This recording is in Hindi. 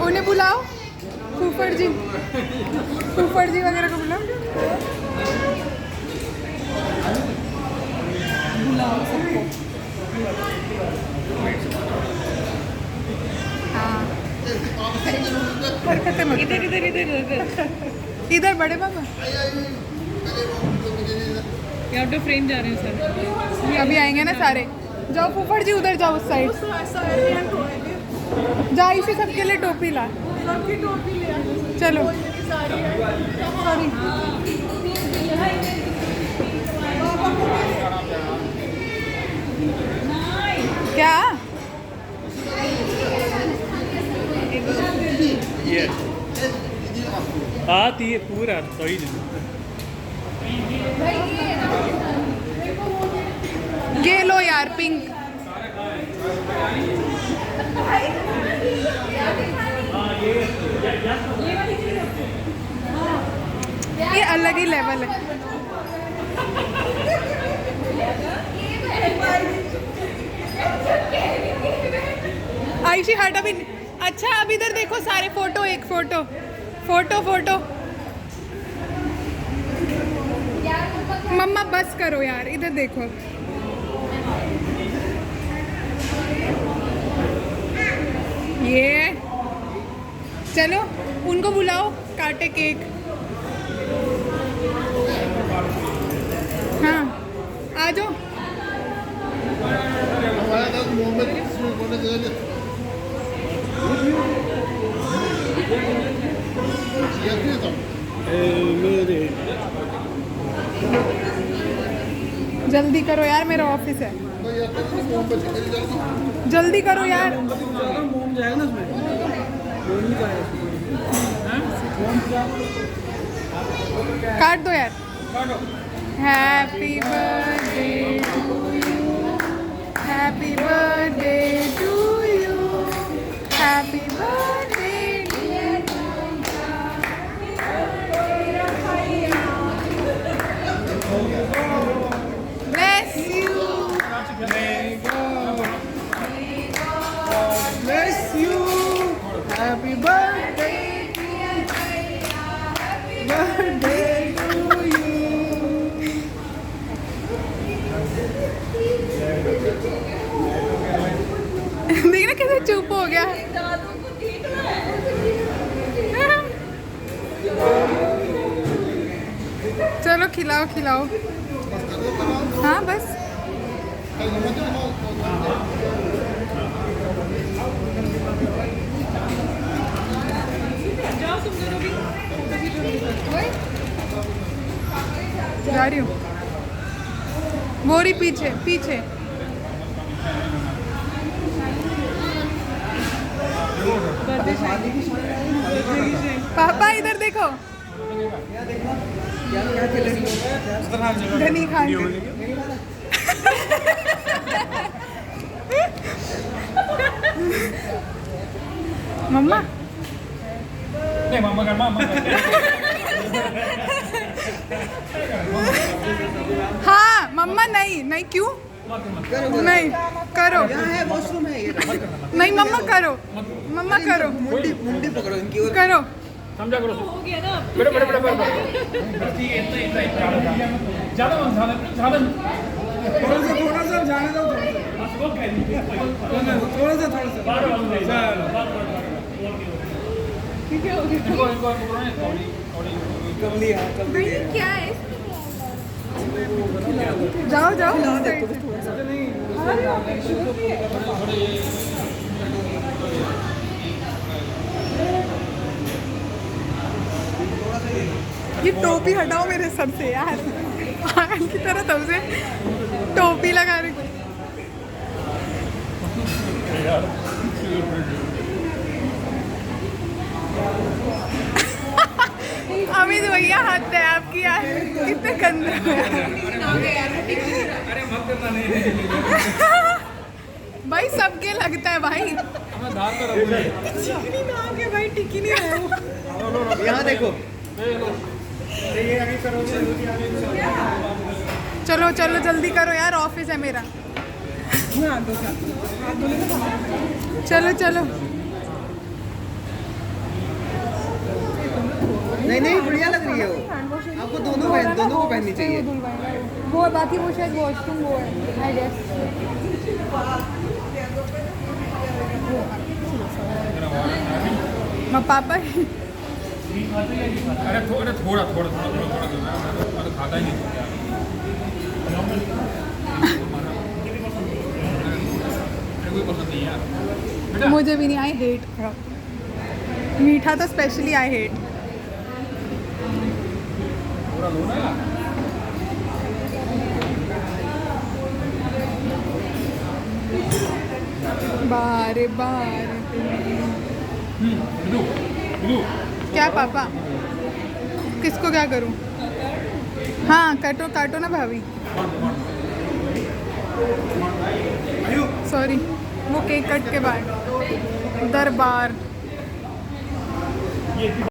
उन्हें बुलाओ, फूफड़ जी वगैरह को बुलाओ। बुलाओ सबको। हाँ इधर बड़े पापा यहाँ पे फ्रेम जा रहे हैं सर। अभी आएंगे ना सारे। जाओ फूफड़ जी उधर जाओ, उस साइड जा। इसी सबके लिए टोपी ला, सबकी टोपी ले। चलो सॉरी। क्या ये आती है पूरा सही ये लो यार पिंक। ये अलग ही लेवल है। आयशी हट अभी। अच्छा अब इधर देखो सारे फोटो, एक फोटो फोटो फोटो। मम्मा बस करो यार, इधर देखो। ये चलो उनको बुलाओ, काटे केक। हाँ आ जाओ। जल्दी करो यार, मेरा ऑफिस है। जल्दी करो यार। काट दो यार। Happy birthday to you, happy birthday to you, happy birthday bless you, Bless you. Happy birthday. Birthday to you. देखना कैसे चुप हो गया। चलो खिलाओ खिलाओ। हाँ बस जा रही हूँ। वो रही पीछे पीछे। पापा इधर देखो। घनी खान मम्मा नहीं मामा कर हाँ मम्मा नहीं नहीं क्यों नहीं करो। है वॉशरूम है ये। नहीं मम्मा करो, मम्मा करो, मुंडी मुंडी पकड़ो इनकी और करो। समझा करो हो गया ना। बेटा बेटा बेटा बेटा ठीक है इतना ज़्यादा थोड़ा सा जाने दो। थोड़ा सा ठीक है हो गया। कमली क्या है? जाओ जाओ ये टोपी हटाओ मेरे सर से यार। पागल की तरह तब से टोपी लगा रही। अमित भैया हाथ है आपकी यार, कितने गंदे भाई सबके लगता है भाई। टिकी ना आगे भाई, टिकी नहीं है वो। यहाँ देखो। चलो चलो जल्दी करो यार, ऑफिस है मेरा। हाँ दो चार हाथ धोने का था। चलो चलो नहीं नहीं बढ़िया लग रही है वो। आपको दोनों को पहननी चाहिए। वो बाकी वो शायद वॉशरूम वो है आई गेस पापा अरे थोड़ा थोड़ा थोड़ा थोड़ा थोड़ा थोड़ा मैं तो खाता ही नहीं हूँ यार। मेरे को पसंद नहीं है यार बेटा। मुझे भी नहीं आई हेट मीठा तो स्पेशली आई हेट थोड़ा लो ना यार। बारे बार बिल्लू बिल्लू क्या पापा किसको क्या करूं हाँ काटो काटो ना भाभी सॉरी वो केक कट के बाद दरबार